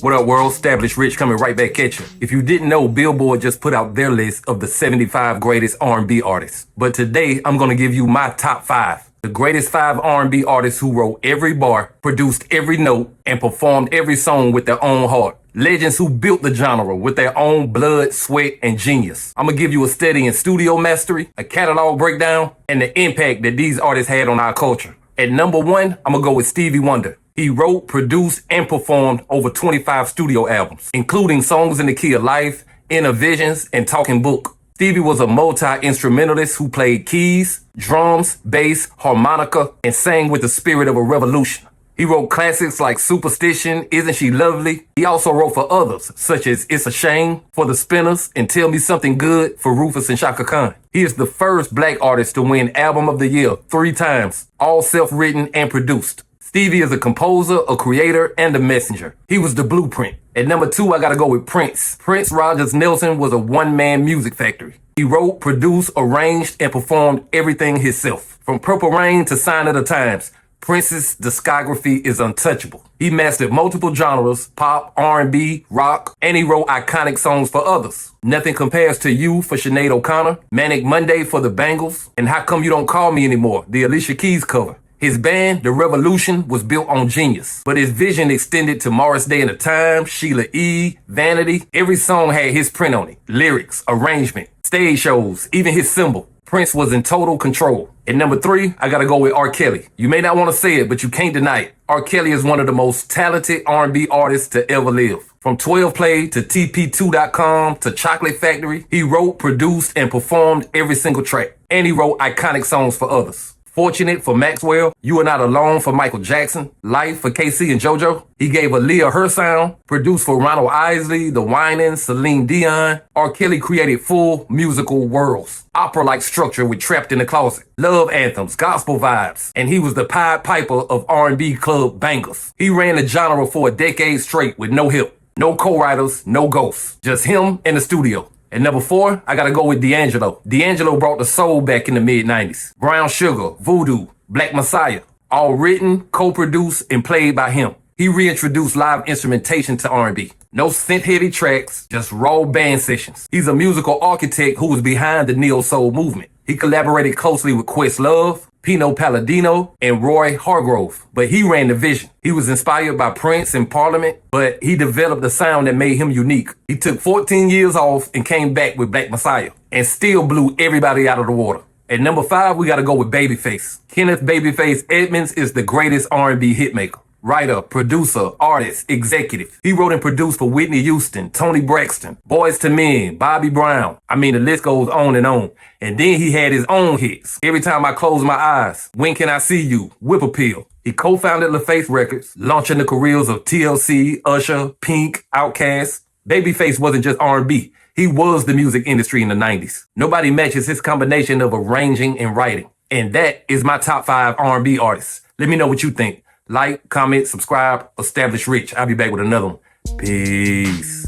What up, world? Established Rich coming right back at you. If you didn't know, Billboard just put out their list of the 75 greatest R&B artists. But today, I'm going to give you my top 5. The greatest 5 R&B artists who wrote every bar, produced every note, and performed every song with their own heart. Legends who built the genre with their own blood, sweat, and genius. I'm going to give you a study in studio mastery, a catalog breakdown, and the impact that these artists had on our culture. At number 1, I'm going to go with Stevie Wonder. He wrote, produced, and performed over 25 studio albums, including Songs in the Key of Life, Inner Visions, and Talking Book. Stevie was a multi-instrumentalist who played keys, drums, bass, harmonica, and sang with the spirit of a revolution. He wrote classics like Superstition, Isn't She Lovely? He also wrote for others, such as It's a Shame for the Spinners and Tell Me Something Good for Rufus and Shaka Khan. He is the first black artist to win Album of the Year 3 times, all self-written and produced. Stevie is a composer, a creator, and a messenger. He was the blueprint. At number 2, I gotta go with Prince. Prince Rogers Nelson was a one-man music factory. He wrote, produced, arranged, and performed everything himself. From Purple Rain to Sign of the Times, Prince's discography is untouchable. He mastered multiple genres, pop, R&B, rock, and he wrote iconic songs for others. Nothing Compares to You for Sinead O'Connor, Manic Monday for the Bangles, and How Come You Don't Call Me Anymore, the Alicia Keys cover. His band, The Revolution, was built on genius, but his vision extended to Morris Day and the Time, Sheila E., Vanity. Every song had his print on it. Lyrics, arrangement, stage shows, even his symbol. Prince was in total control. At number 3, I gotta go with R.Kelly. You may not want to say it, but you can't deny it. R.Kelly is one of the most talented R&B artists to ever live. From 12 Play to TP2.com to Chocolate Factory, he wrote, produced, and performed every single track. And he wrote iconic songs for others. Fortunate for Maxwell, You Are Not Alone for Michael Jackson, Life for KC and JoJo. He gave Aaliyah her sound, produced for Ronald Isley, The Winans, Celine Dion. R. Kelly created full musical worlds, opera-like structure with Trapped in the Closet, love anthems, gospel vibes, and he was the Pied Piper of R&B club bangers. He ran the genre for a decade straight with no help, no co-writers, no ghosts, just him and the studio. At number 4, I gotta go with Dangelo. Dangelo brought the soul back in the mid-90s. Brown Sugar, Voodoo, Black Messiah, all written, co-produced, and played by him. He reintroduced live instrumentation to R&B. No synth-heavy tracks, just raw band sessions. He's a musical architect who was behind the neo-soul movement. He collaborated closely with Questlove, Pino Palladino, and Roy Hargrove, but he ran the vision. He was inspired by Prince and Parliament, but he developed a sound that made him unique. He took 14 years off and came back with Black Messiah and still blew everybody out of the water. At number 5, we gotta go with Babyface. Kenneth Babyface Edmonds is the greatest R&B hitmaker. Writer, producer, artist, executive. He wrote and produced for Whitney Houston, Toni Braxton, Boyz II Men, Bobby Brown. I mean, the list goes on and on. And then he had his own hits. Every Time I Close My Eyes, When Can I See You, Whip Appeal. He co-founded LaFace Records, launching the careers of TLC, Usher, Pink, Outkast. Babyface wasn't just R&B. He was the music industry in the 90s. Nobody matches his combination of arranging and writing. And that is my top 5 R&B artists. Let me know what you think. Like, comment, subscribe, Established Rich. I'll be back with another one. Peace.